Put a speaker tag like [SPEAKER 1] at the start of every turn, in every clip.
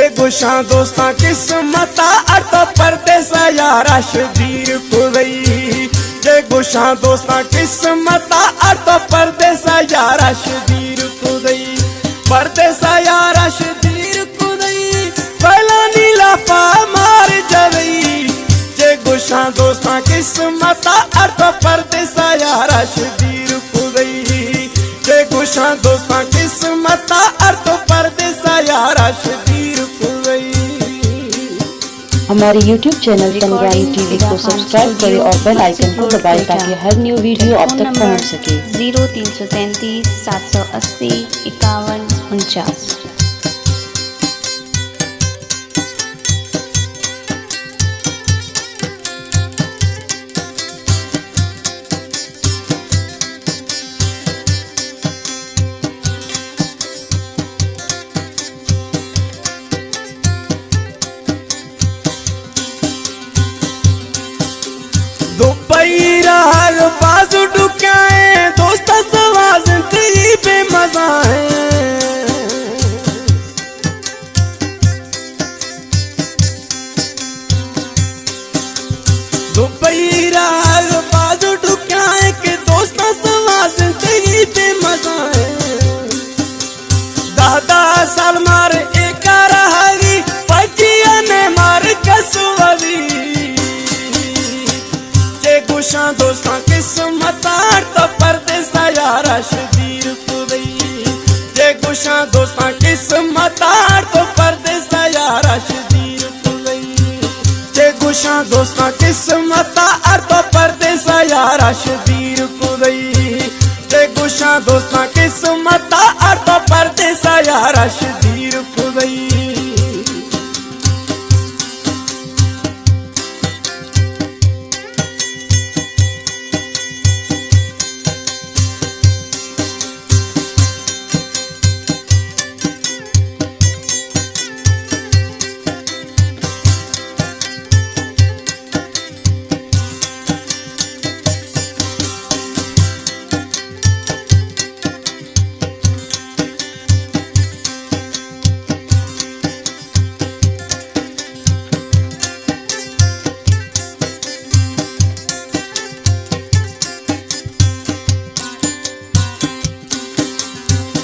[SPEAKER 1] जे गुशा दोस्ता किस्मता अर्थ परदेसा यारा शबीर कुदई जे गुशा दोस्ता किस्मता अर्थ परदेसा यारा शबीर कुदई परदेसा यारा शबीर कुदई पहला नीला पा मार जवई जे गुशा दोस्ता किस्मता अर्थ परदेसा यारा शबीर कुदई जे गुशा दोस्ता किस्मता अर्थ परदेसा यारा शबीर कुदई।
[SPEAKER 2] हमारे YouTube चैनल तनवानी टीवी को सब्सक्राइब करें और बेल आइकन को दबाएं ताकि हर न्यू वीडियो आप तक पहुंच सके।
[SPEAKER 3] 0333 780 5149।
[SPEAKER 1] दुबई राग बाजू डुकाए दोस्त सवाज तेरी बेमजा है दुबई राग बाजू डुकाए के दोस्त सवाज तेरी बेमजा है दादा साल मार एक रहागी पचिया ने मार कसवरी गुशा दोस्ता किस्मता तो परदेसा यारा शबीर कुदई जे गुशा दोस्ता किस्मता तो परदेसा यारा शबीर कुदई जे गुशा दोस्ता किस्मता तो परदेसा यारा शबीर कुदई जे गुशा दोस्ता किस्मता तो परदेसा यारा शबीर कुदई।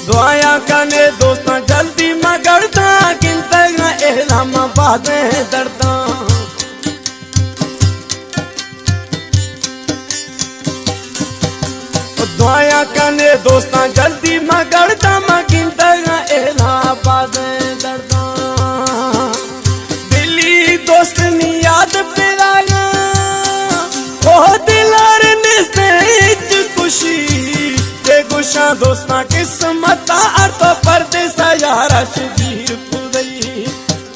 [SPEAKER 1] दुआया कने दोस्ता जल्दी मगड़ता गिनता एहलाम बातें दर्दा दुआया कने दोस्ता जल्दी मगड़ता गिनता एहलाम बातें दर्दा दिल्ली दोस्त नी याद पिलागा ओ दिलार निस्ते खुशी गुशा दोस्ता किस्मता अर्थ परदेसा यारा शबीर कुदई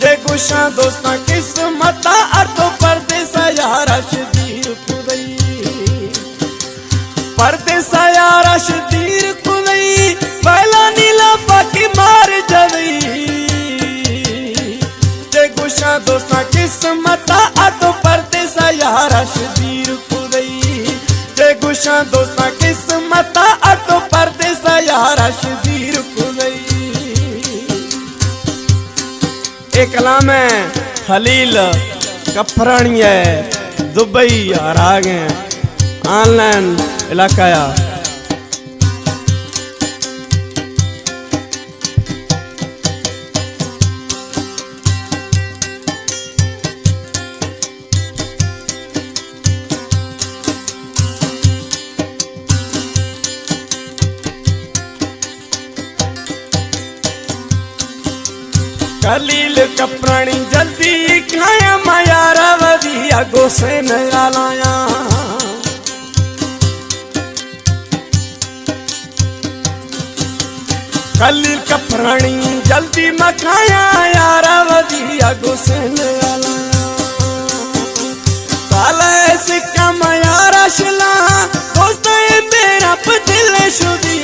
[SPEAKER 1] जे गुशा दोस्ता किस्मता अर्थ परदेसा यारा शबीर कुदई परदेसा यारा शबीर कुदई पहला नीला फाकी मार जवई जे गुशा दोस्ता किस्मता अर्थ परदेसा यारा शबीर कुदई जे गुशा दोस्ता किस्मता अर्थ परदेसा यारा शबीर कुदई। एक कलाम है खलील कफरानी है दुबई राग है ऑनलाइन इलाका या खलील कपरानी जल्दी खाया मायारा वधिया गोसे नया लाया खलील कपरानी जल्दी मखाया यारा वधिया गोसे नया लाया साला सिक्का मायारा शिला दोस्ता मेरा दिल शुदी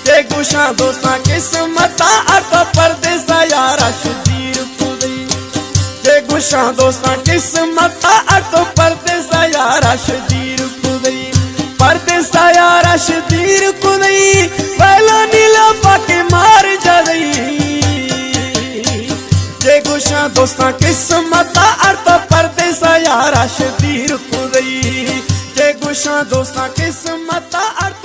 [SPEAKER 1] जे गुशा दोस्ता किस्मता अर्थ परदेसा यारा शबीर कुदई जे गुशा दोस्ता किस्मता अर्थ परदेसा यारा शबीर कुदई परदेसा यारा शबीर कुदई पहला नीला फाके मार जवई जे गुशा दोस्तां किस्मत अर्थ परदेसा यारा शबीर खुदई जे गुशा दोस्तां किस्मत अर्थ